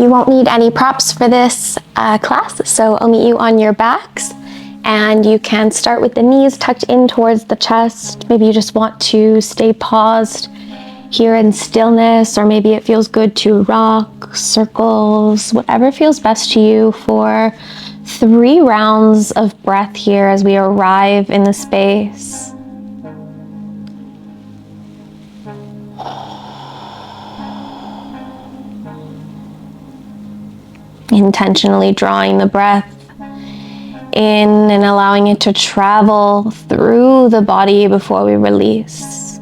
You won't need any props for this class, so I'll meet you on your backs, and you can start with the knees tucked in towards the chest. Maybe you just want to stay paused here in stillness, or maybe it feels good to rock, circles, whatever feels best to you for 3 rounds of breath here as we arrive in the space. Intentionally drawing the breath in and allowing it to travel through the body before we release.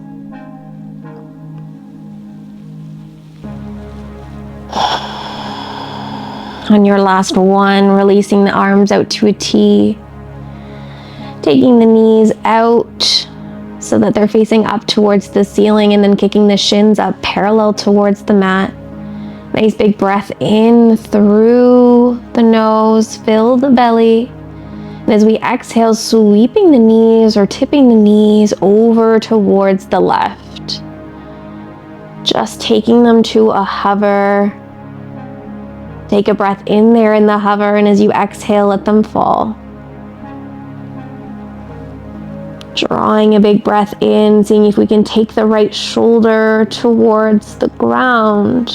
On your last one, releasing the arms out to a T, taking the knees out so that they're facing up towards the ceiling, and then kicking the shins up parallel towards the mat. Nice big breath in through the nose, fill the belly. And as we exhale, sweeping the knees or tipping the knees over towards the left. Just taking them to a hover. Take a breath in there in the hover, and as you exhale, let them fall. Drawing a big breath in, seeing if we can take the right shoulder towards the ground.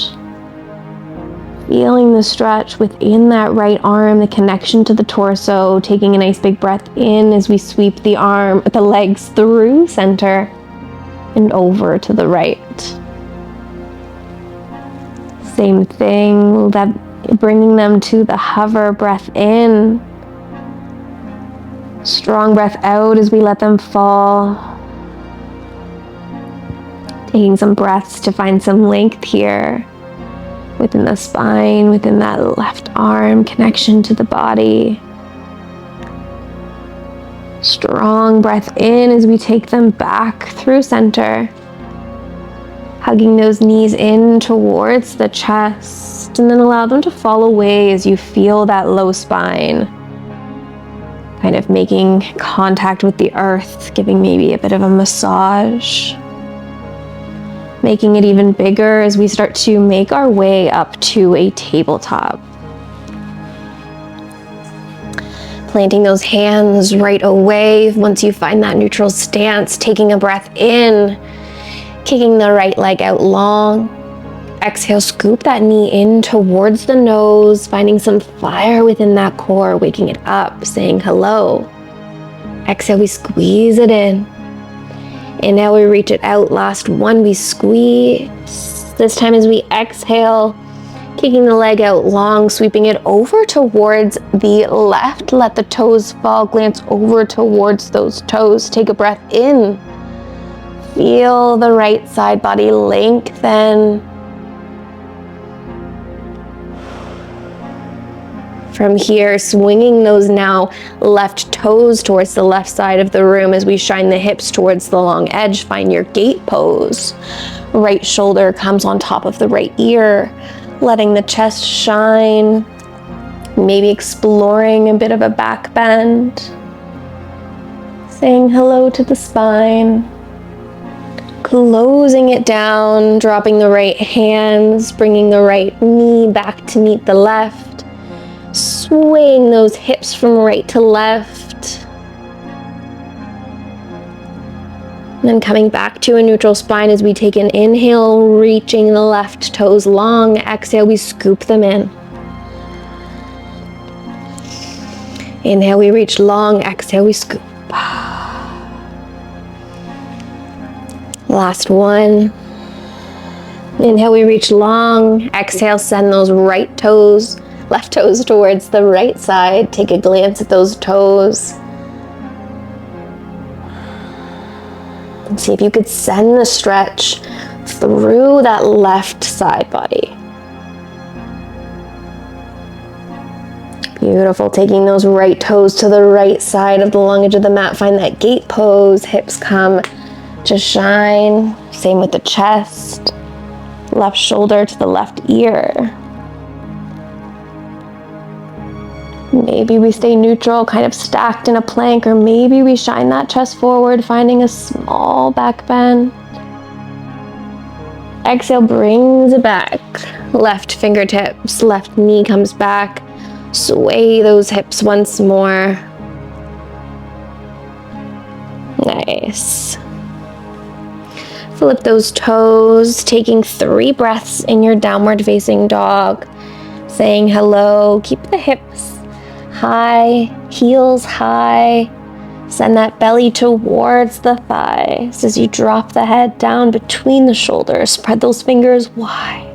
Feeling the stretch within that right arm, the connection to the torso, taking a nice big breath in as we sweep the legs through center and over to the right. Same thing, bringing them to the hover, breath in. Strong breath out as we let them fall. Taking some breaths to find some length here. Within the spine, within that left arm, connection to the body. Strong breath in as we take them back through center. Hugging those knees in towards the chest, and then allow them to fall away as you feel that low spine. Kind of making contact with the earth, giving maybe a bit of a massage. Making it even bigger as we start to make our way up to a tabletop. Planting those hands right away once you find that neutral stance, taking a breath in, kicking the right leg out long. Exhale, scoop that knee in towards the nose, finding some fire within that core, waking it up, saying hello. Exhale, we squeeze it in. Inhale, we reach it out. Last one, we squeeze. This time as we exhale, kicking the leg out long, sweeping it over towards the left. Let the toes fall, glance over towards those toes. Take a breath in. Feel the right side body lengthen. From here, swinging those now left toes towards the left side of the room as we shine the hips towards the long edge. Find your gate pose. Right shoulder comes on top of the right ear, letting the chest shine. Maybe exploring a bit of a back bend. Saying hello to the spine. Closing it down, dropping the right hands, bringing the right knee back to meet the left. Swaying those hips from right to left. And then coming back to a neutral spine as we take an inhale, reaching the left toes long. Exhale, we scoop them in. Inhale, we reach long. Exhale, we scoop. Last one. Inhale, we reach long. Exhale, send those left toes towards the right side. Take a glance at those toes. And see if you could send the stretch through that left side body. Beautiful. Taking those right toes to the right side of the long edge of the mat. Find that gate pose. Hips come to shine. Same with the chest. Left shoulder to the left ear. Maybe we stay neutral, kind of stacked in a plank, or maybe we shine that chest forward, finding a small back bend. Exhale, brings it back. Left fingertips, left knee comes back. Sway those hips once more. Nice. Flip those toes, taking 3 breaths in your downward facing dog. Saying hello. Keep the hips high, heels high. Send that belly towards the thighs as you drop the head down between the shoulders. Spread those fingers wide.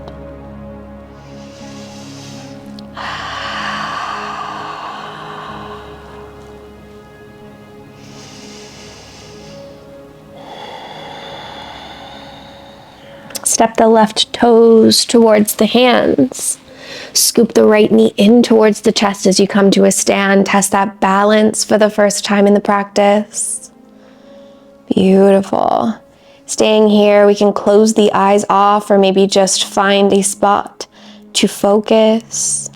Step the left toes towards the hands. Scoop the right knee in towards the chest as you come to a stand. Test that balance for the first time in the practice. Beautiful. Staying here, we can close the eyes off or maybe just find a spot to focus.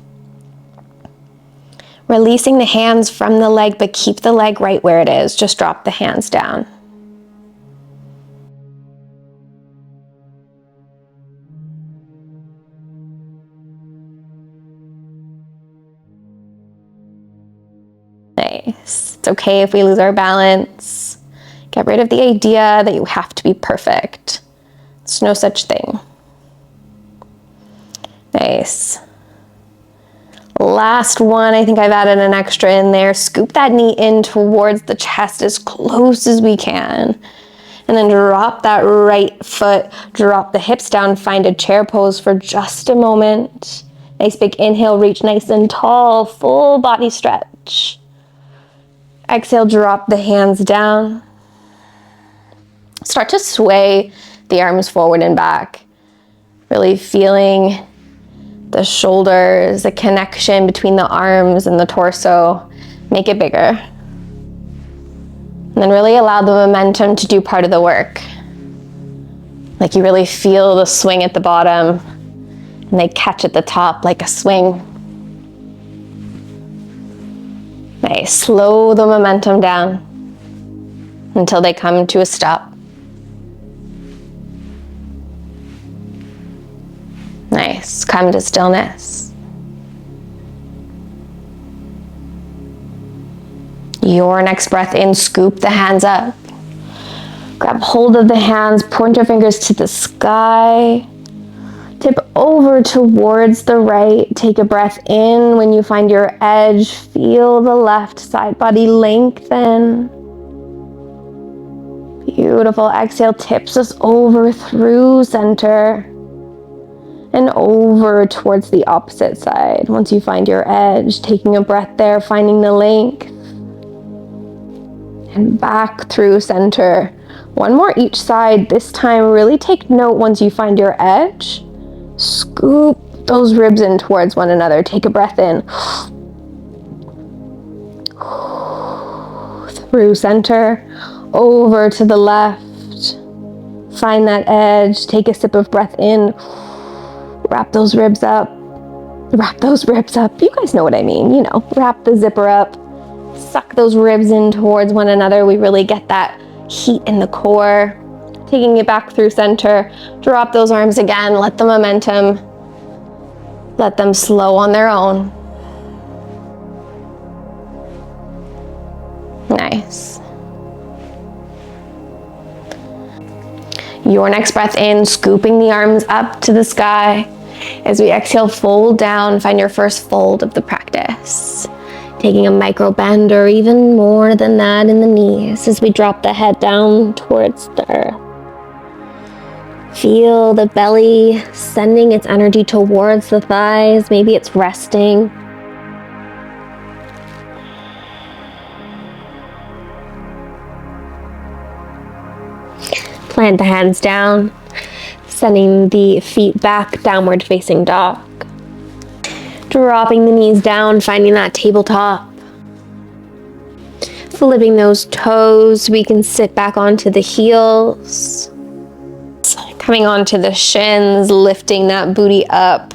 Releasing the hands from the leg, but keep the leg right where it is. Just drop the hands down. Nice. It's okay if we lose our balance. Get rid of the idea that you have to be perfect. There's no such thing. Nice. Last one, I think I've added an extra in there. Scoop that knee in towards the chest as close as we can. And then drop that right foot, drop the hips down, find a chair pose for just a moment. Nice big inhale, reach nice and tall, full body stretch. Exhale, drop the hands down. Start to sway the arms forward and back. Really feeling the shoulders, the connection between the arms and the torso. Make it bigger. And then really allow the momentum to do part of the work. Like you really feel the swing at the bottom and they catch at the top like a swing. Nice. Slow the momentum down until they come to a stop. Nice. Come to stillness. Your next breath in, scoop the hands up. Grab hold of the hands, point your fingers to the sky. Tip over towards the right. Take a breath in. When you find your edge, feel the left side body lengthen. Beautiful. Exhale, tips us over through center and over towards the opposite side. Once you find your edge, taking a breath there, finding the length. And back through center. One more each side. This time, really take note once you find your edge. Scoop those ribs in towards one another. Take a breath in. Through center, over to the left. Find that edge. Take a sip of breath in. Wrap those ribs up. Wrap those ribs up. You guys know what I mean. You know, wrap the zipper up. Suck those ribs in towards one another. We really get that heat in the core. Taking it back through center. Drop those arms again. Let the momentum, let them slow on their own. Nice. Your next breath in, scooping the arms up to the sky. As we exhale, fold down. Find your first fold of the practice. Taking a micro bend or even more than that in the knees as we drop the head down towards the earth. Feel the belly sending its energy towards the thighs. Maybe it's resting. Plant the hands down, sending the feet back, downward facing dog. Dropping the knees down, finding that tabletop. Flipping those toes, we can sit back onto the heels. Coming onto the shins, lifting that booty up.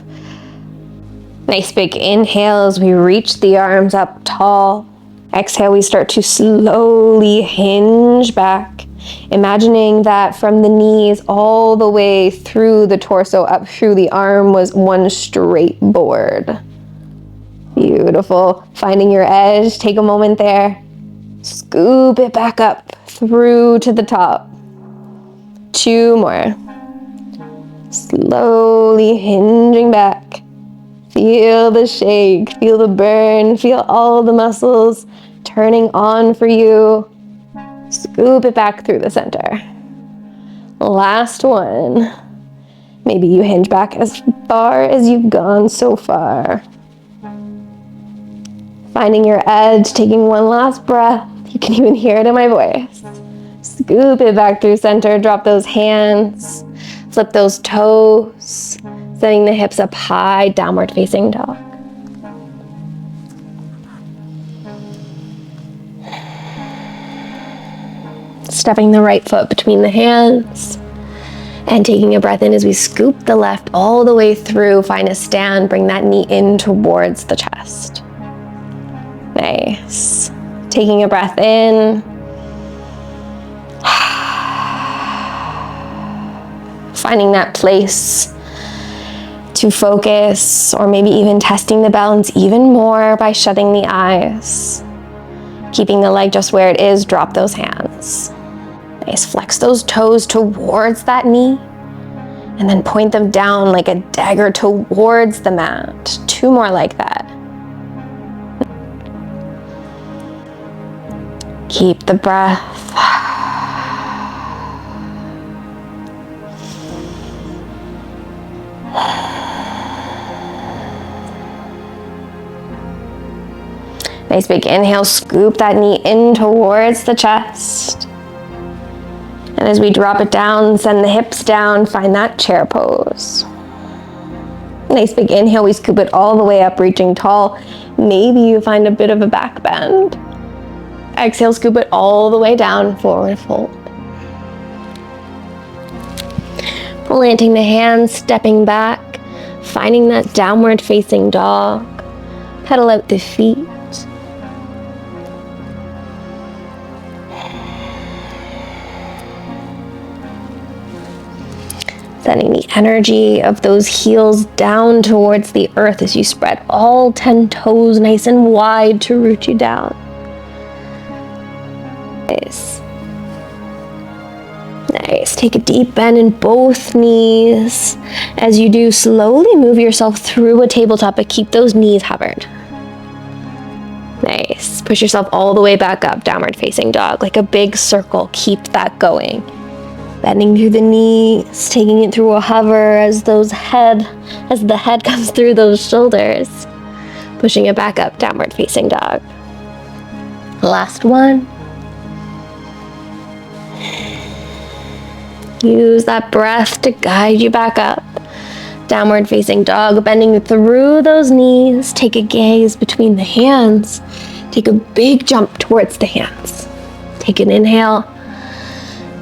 Nice big inhale as we reach the arms up tall. Exhale, we start to slowly hinge back. Imagining that from the knees all the way through the torso, up through the arm was one straight board. Beautiful. Finding your edge, take a moment there. Scoop it back up through to the top. 2 more. Slowly hinging back. Feel the shake, feel the burn, feel all the muscles turning on for you. Scoop it back through the center. Last one. Maybe you hinge back as far as you've gone so far. Finding your edge, taking one last breath. You can even hear it in my voice. Scoop it back through center, drop those hands, flip those toes, setting the hips up high, downward facing dog. Stepping the right foot between the hands and taking a breath in as we scoop the left all the way through. Find a stand, bring that knee in towards the chest. Nice. Taking a breath in. Finding that place to focus, or maybe even testing the balance even more by shutting the eyes. Keeping the leg just where it is, drop those hands. Nice, flex those toes towards that knee, and then point them down like a dagger towards the mat. 2 more like that. Keep the breath. Nice big inhale, scoop that knee in towards the chest. And as we drop it down, send the hips down, find that chair pose. Nice big inhale, we scoop it all the way up, reaching tall. Maybe you find a bit of a back bend. Exhale, scoop it all the way down, forward fold. Planting the hands, stepping back, finding that downward facing dog. Pedal out the feet. Sending the energy of those heels down towards the earth as you spread all 10 toes nice and wide to root you down. Nice. Nice. Take a deep bend in both knees. As you do, slowly move yourself through a tabletop, but keep those knees hovered. Nice. Push yourself all the way back up, downward facing dog, like a big circle. Keep that going. Bending through the knees, taking it through a hover as the head comes through those shoulders. Pushing it back up, downward facing dog. Last one. Use that breath to guide you back up. Downward facing dog, bending through those knees. Take a gaze between the hands. Take a big jump towards the hands. Take an inhale.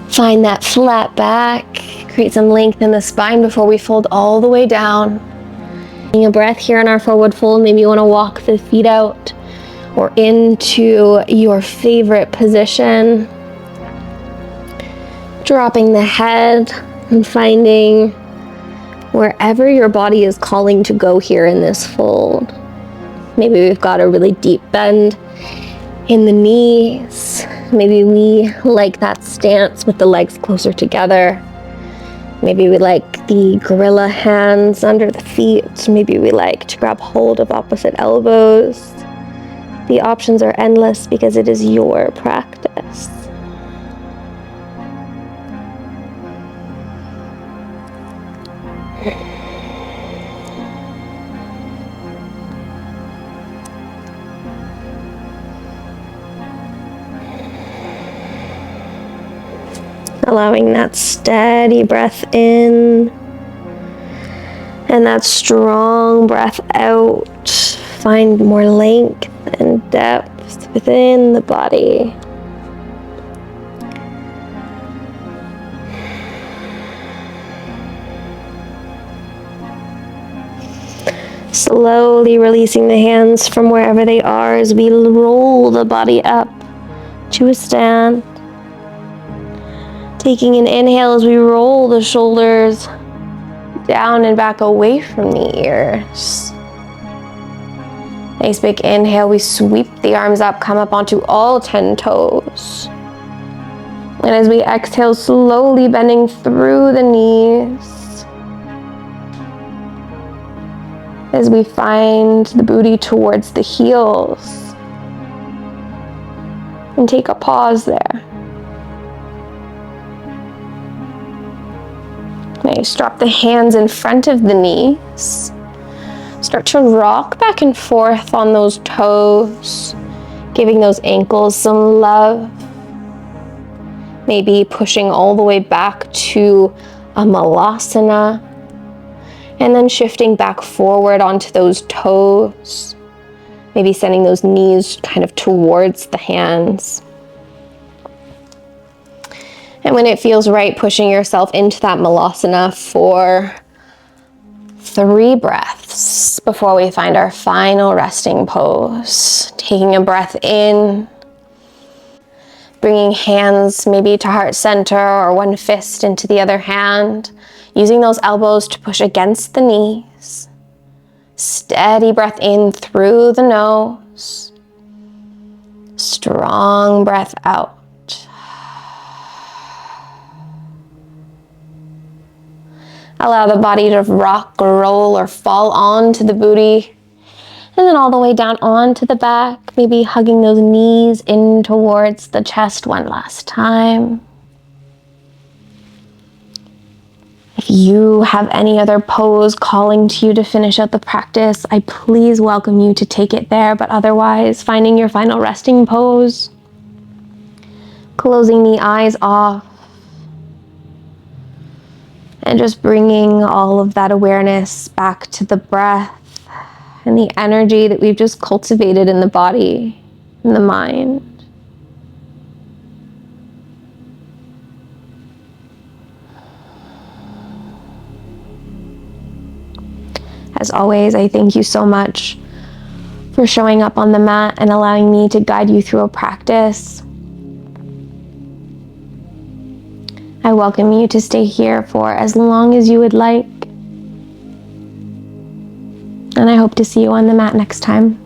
Find that flat back. Create some length in the spine before we fold all the way down. Taking a breath here in our forward fold. Maybe you want to walk the feet out or into your favorite position. Dropping the head and finding wherever your body is calling to go here in this fold. Maybe we've got a really deep bend in the knees. Maybe we like that stance with the legs closer together. Maybe we like the gorilla hands under the feet. Maybe we like to grab hold of opposite elbows. The options are endless because it is your practice. Allowing that steady breath in and that strong breath out. Find more length and depth within the body. Slowly releasing the hands from wherever they are as we roll the body up to a stand. Taking an inhale as we roll the shoulders down and back away from the ears. Nice big inhale, we sweep the arms up, come up onto all 10 toes. And as we exhale, slowly bending through the knees. As we find the booty towards the heels. And take a pause there. Nice, drop the hands in front of the knees. Start to rock back and forth on those toes, giving those ankles some love. Maybe pushing all the way back to a malasana. And then shifting back forward onto those toes. Maybe sending those knees kind of towards the hands. And when it feels right, pushing yourself into that malasana for 3 breaths before we find our final resting pose. Taking a breath in, bringing hands maybe to heart center or one fist into the other hand, using those elbows to push against the knees. Steady breath in through the nose. Strong breath out. Allow the body to rock or roll or fall onto the booty. And then all the way down onto the back, maybe hugging those knees in towards the chest one last time. If you have any other pose calling to you to finish out the practice, I please welcome you to take it there. But otherwise, finding your final resting pose. Closing the eyes off. And just bringing all of that awareness back to the breath and the energy that we've just cultivated in the body and the mind. As always, I thank you so much for showing up on the mat and allowing me to guide you through a practice. I welcome you to stay here for as long as you would like. And I hope to see you on the mat next time.